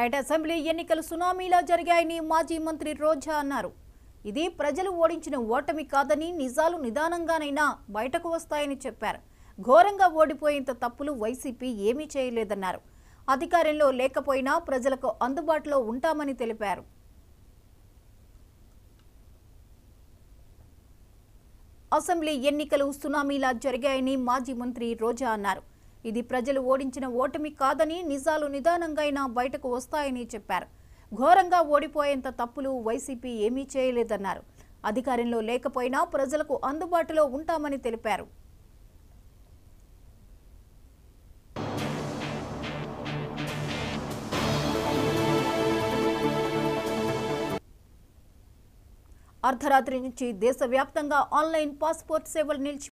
Right, assembly ఎన్నికలు సునామీలా జరిగాయని మాజీ మంత్రి రోజా అన్నారు. ఇది ప్రజలు ఓడించిన ఓటమి కాదని, నిజాలు నిదానంగానైనా బయటకు వస్తాయని చెప్పారు. ఘోరంగా ఓడిపోయేంత తప్పులు వైసీపీ ఏమీ చేయలేదన్నారు. అధికారంలో లేకపోయినా ప్రజలకు అందుబాటులో ఉంటామని తెలిపారు. అసెంబ్లీ ఎన్నికలు సునామీలా జరిగాయని మాజీ మంత్రి రోజా అన్నారు. ఇది ప్రజలు ఓడించిన ఓటమి కాదని, నిజాలు నిదానంగా బయటకు వస్తాయని చెప్పారు. ఘోరంగా ఓడిపోయేంత తప్పులు వైసీపీ ఏమీ చేయలేదన్నారు. అధికారంలో లేకపోయినా ప్రజలకు అందుబాటులో ఉంటామని తెలిపారు. అర్ధరాత్రి నుంచి దేశవ్యాప్తంగా ఆన్లైన్ పాస్పోర్ట్ సేవలు